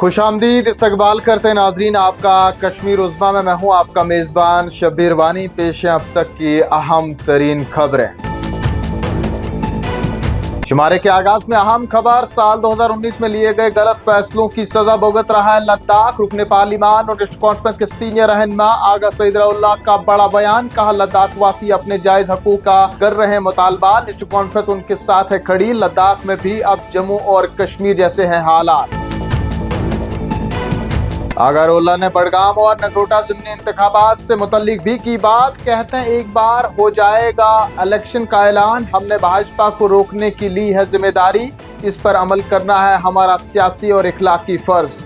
खुशामदीद इस्तकबाल करते हैं नाजरीन आपका कश्मीर उज़्मा में। मैं हूं आपका मेज़बान शब्बीर वानी। पेश है अब तक की अहम तरीन खबरें। शुमारे के आगाज में अहम खबर, साल 2019 में लिए गए गलत फैसलों की सजा भुगत रहा है लद्दाख। रुकने पार्लिमान और नेशनल कॉन्फ्रेंस के सीनियर रहनुमा आगा सईद रऊल्लाह का बड़ा बयान, कहा लद्दाख वासी अपने जायज हकूक का कर रहे हैं मुतालबा। नेशनल कॉन्फ्रेंस उनके साथ है खड़ी। लद्दाख में भी अब जम्मू और कश्मीर जैसे हैं हालात। आगा रऊल्लाह ने बडगाम और नगरोटा ज़िमनी इंतखाबात से मुतल्लिक भी की बात। कहते हैं एक बार हो जाएगा इलेक्शन का ऐलान, हमने भाजपा को रोकने की ली है जिम्मेदारी, इस पर अमल करना है हमारा सियासी और इखलाकी फर्ज।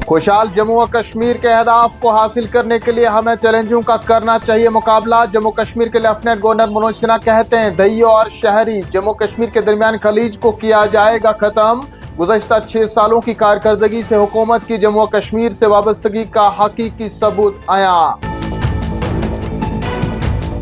खुशहाल जम्मू और कश्मीर के अहदाफ को हासिल करने के लिए हमें चैलेंजों का करना चाहिए मुकाबला। जम्मू कश्मीर के लेफ्टिनेंट गवर्नर मनोज सिन्हा कहते हैं दही और शहरी जम्मू कश्मीर के दरमियान खलीज को किया जाएगा खत्म। गुज़श्ता 6 सालों की कारकर्दगी से हुकूमत की जम्मू कश्मीर से वाबस्तगी का हकीकी सबूत आया।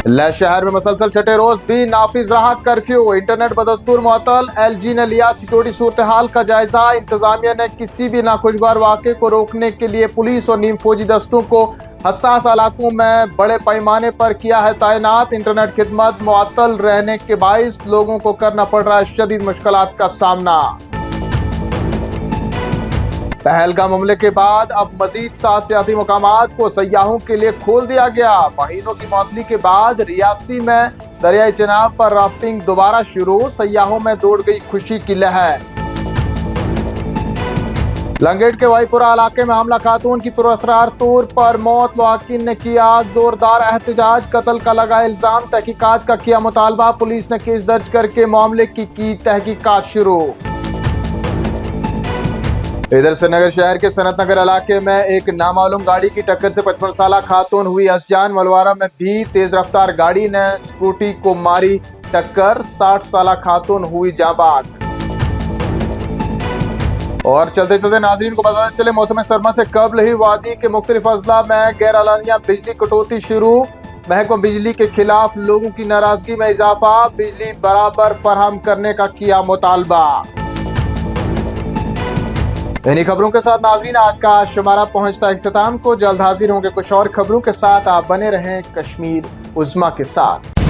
ले शहर में मुसलसल छठे रोज भी नाफिज रहा कर्फ्यू, इंटरनेट बदस्तूर मुअत्तल। LG ने लिया सिक्योरिटी सूरत हाल का जायजा। इंतजामिया ने किसी भी नाखुशगवार वाक़े को रोकने के लिए पुलिस और नीम फौजी दस्तों को हसास इलाकों में बड़े पैमाने पर किया है तैनात। इंटरनेट खिदमत मुअत्तल रहने के बाइस लोगों को करना पड़ रहा है शदीद मुश्किलात का सामना। पहलगाम हमले के बाद अब मजीद 7 सियासी मकामात को सयाहों के लिए खोल दिया गया। महीनों की मअतली के बाद रियासी में दरियाई चिनाब पर राफ्टिंग दोबारा शुरू, सयाहों में दौड़ गई खुशी की लहर। लंगेट के वाईपुरा इलाके में हमला, खातून की पुरअसरार तौर पर मौत, मुआक्किन ने किया जोरदार एहतजाज, कत्ल का लगा इल्जाम, तहकीकात का किया मुतालबा। पुलिस ने केस दर्ज करके मामले की तहकीकात शुरू। इधर श्रीनगर शहर के सनत नगर इलाके में एक नामालूम गाड़ी की टक्कर से 55 साला खातून हुई असजान। मलवारा में भी तेज रफ्तार गाड़ी ने स्कूटी को मारी टक्कर, 60 साला खातून हुई जाबाक। और चलते चलते नाजरीन को बताते चले मौसम सरमा से कबल ही वादी के मुख्तलिफ अजला में गैर अलानिया बिजली कटौती शुरू। महकमा बिजली के खिलाफ लोगों की नाराजगी में इजाफा, बिजली बराबर फराहम करने का किया मुतालबा। इन्हीं खबरों के साथ नाज़रीन आज का शुमारा पहुंचता इख्तिताम को। जल्द हाजिर होंगे कुछ और खबरों के साथ। आप बने रहें कश्मीर उज़्मा के साथ।